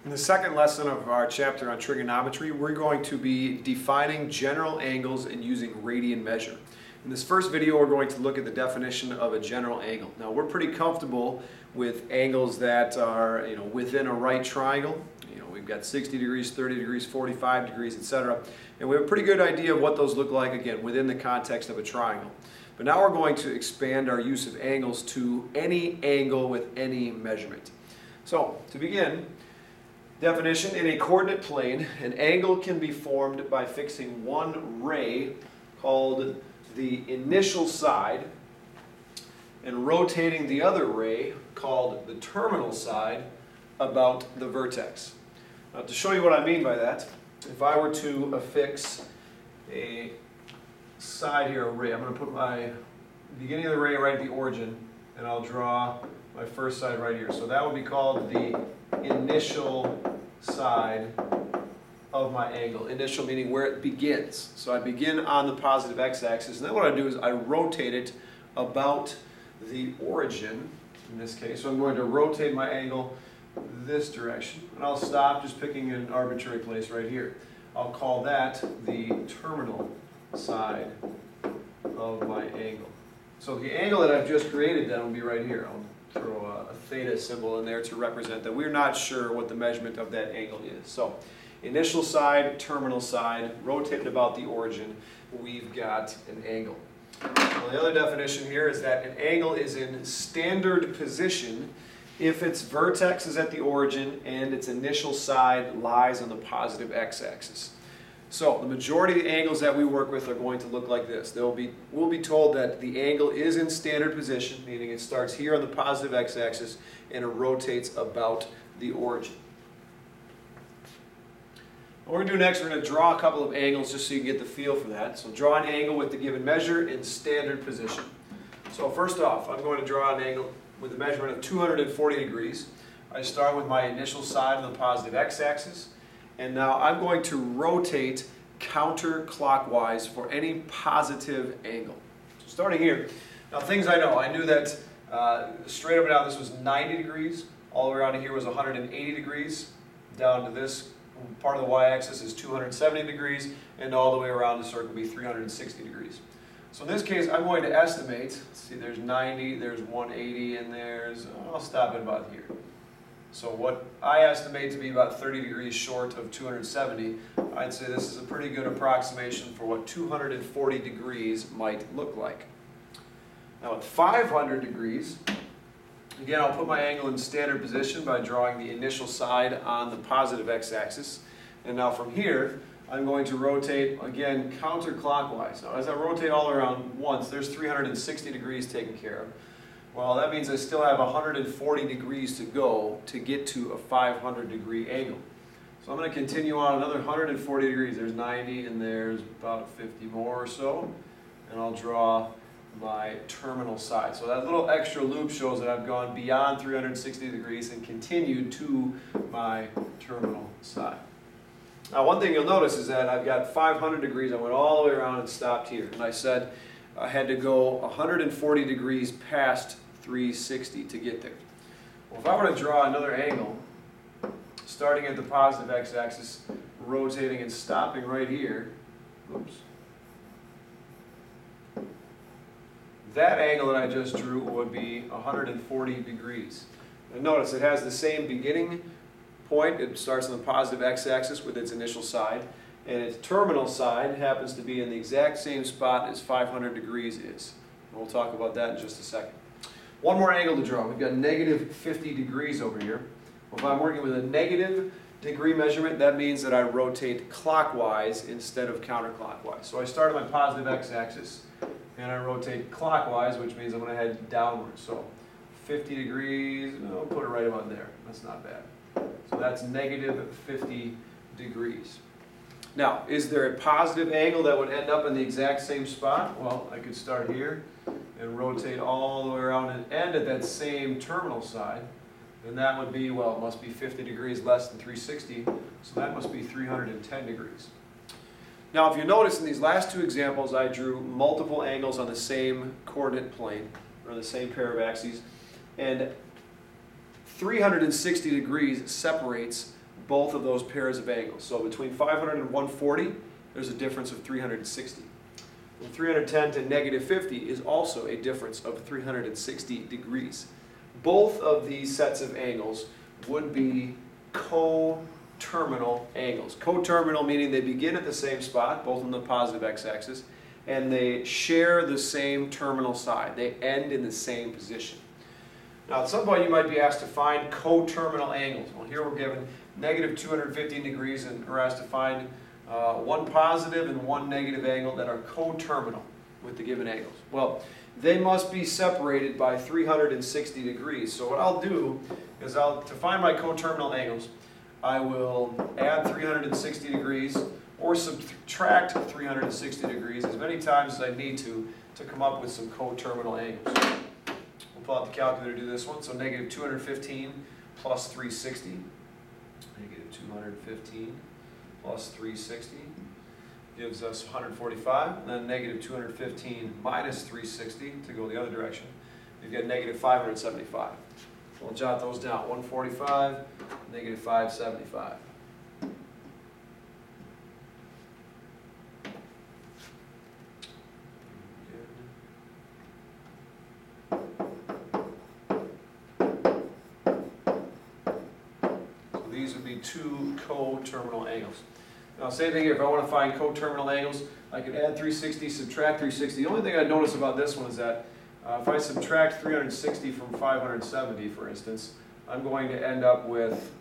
In the second lesson of our chapter on trigonometry, we're going to be defining general angles and using radian measure. In this first video, we're going to look at the definition of a general angle. Now, we're pretty comfortable with angles that are, within a right triangle. We've got 60 degrees, 30 degrees, 45 degrees, etc. And we have a pretty good idea of what those look like, again, within the context of a triangle. But now we're going to expand our use of angles to any angle with any measurement. So, to begin, definition: in a coordinate plane, an angle can be formed by fixing one ray, called the initial side, and rotating the other ray, called the terminal side, about the vertex. Now, to show you what I mean by that, if I were to affix a side here, a ray, I'm going to put my beginning of the ray right at the origin, and I'll draw my first side right here. So that would be called the initial side of my angle. Initial meaning where it begins. So I begin on the positive x-axis, and then what I do is I rotate it about the origin, in this case. So I'm going to rotate my angle this direction, and I'll stop just picking an arbitrary place right here. I'll call that the terminal side of my angle. So the angle that I've just created then will be right here. I'll throw a theta symbol in there to represent that we're not sure what the measurement of that angle is. So initial side, terminal side, rotated about the origin, we've got an angle. Well, the other definition here is that an angle is in standard position if its vertex is at the origin and its initial side lies on the positive x-axis. So the majority of the angles that we work with are going to look like this. We'll be told that the angle is in standard position, meaning it starts here on the positive x-axis and it rotates about the origin. What we're going to do next, we're going to draw a couple of angles just so you can get the feel for that. So draw an angle with the given measure in standard position. So first off, I'm going to draw an angle with a measurement of 240 degrees. I start with my initial side on the positive x-axis. And now I'm going to rotate counterclockwise for any positive angle. So starting here, now things I know. I knew that straight up and down this was 90 degrees. All the way around to here was 180 degrees. Down to this part of the y-axis is 270 degrees. And all the way around the circle will be 360 degrees. So in this case, I'm going to estimate, let's see, there's 90, there's 180, and I'll stop at about here. So what I estimate to be about 30 degrees short of 270, I'd say this is a pretty good approximation for what 240 degrees might look like. Now at 500 degrees, again, I'll put my angle in standard position by drawing the initial side on the positive x-axis. And now from here, I'm going to rotate, again, counterclockwise. Now as I rotate all around once, there's 360 degrees taken care of. Well, that means I still have 140 degrees to go to get to a 500 degree angle. So I'm going to continue on another 140 degrees. There's 90 and there's about 50 more or so. And I'll draw my terminal side. So that little extra loop shows that I've gone beyond 360 degrees and continued to my terminal side. Now one thing you'll notice is that I've got 500 degrees. I went all the way around and stopped here. And I said I had to go 140 degrees past 360 to get there. Well, if I were to draw another angle, starting at the positive x-axis, rotating and stopping right here, oops, that angle that I just drew would be 140 degrees. And notice it has the same beginning point. It starts on the positive x-axis with its initial side, and its terminal side happens to be in the exact same spot as 500 degrees is. And we'll talk about that in just a second. One more angle to draw. We've got negative 50 degrees over here. Well, if I'm working with a negative degree measurement, that means that I rotate clockwise instead of counterclockwise. So I start at my positive x-axis and I rotate clockwise, which means I'm going to head downwards. So 50 degrees, I'll put it right about there. That's not bad. So that's negative 50 degrees. Now, is there a positive angle that would end up in the exact same spot? Well, I could start here and rotate all the way around and end at that same terminal side. And that would be, well, it must be 50 degrees less than 360, so that must be 310 degrees. Now, if you notice in these last two examples, I drew multiple angles on the same coordinate plane, or the same pair of axes, and 360 degrees separates both of those pairs of angles. So between 500 and 140, there's a difference of 360. From 310 to negative 50 is also a difference of 360 degrees. Both of these sets of angles would be coterminal angles. Coterminal meaning they begin at the same spot, both on the positive x-axis, and they share the same terminal side. They end in the same position. Now at some point you might be asked to find coterminal angles. Well, here we're given negative 215 degrees and we're asked to find one positive and one negative angle that are coterminal with the given angles. Well, they must be separated by 360 degrees. So what I'll do is to find my coterminal angles, I will add 360 degrees or subtract 360 degrees as many times as I need to come up with some coterminal angles. We'll pull out the calculator to do this one. So negative 215 plus 360. Negative 215 plus 360 gives us 145. And then negative 215 minus 360 to go the other direction. You get negative 575. We'll jot those down. 145, negative 575. These would be two coterminal angles. Now same thing here, if I want to find coterminal angles, I could add 360, subtract 360. The only thing I notice about this one is that if I subtract 360 from 570, for instance, I'm going to end up with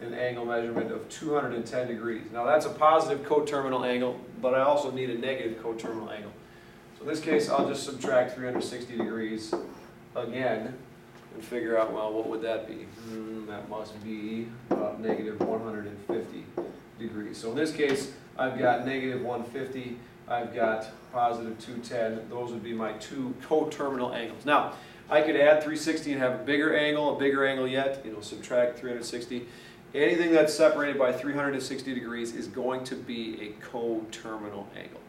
an angle measurement of 210 degrees. Now that's a positive coterminal angle, but I also need a negative coterminal angle. So in this case, I'll just subtract 360 degrees again and figure out, well, what would that be? That must be about negative 150 degrees. So in this case, I've got negative 150, I've got positive 210. Those would be my two coterminal angles. Now, I could add 360 and have a bigger angle yet, subtract 360. Anything that's separated by 360 degrees is going to be a coterminal angle.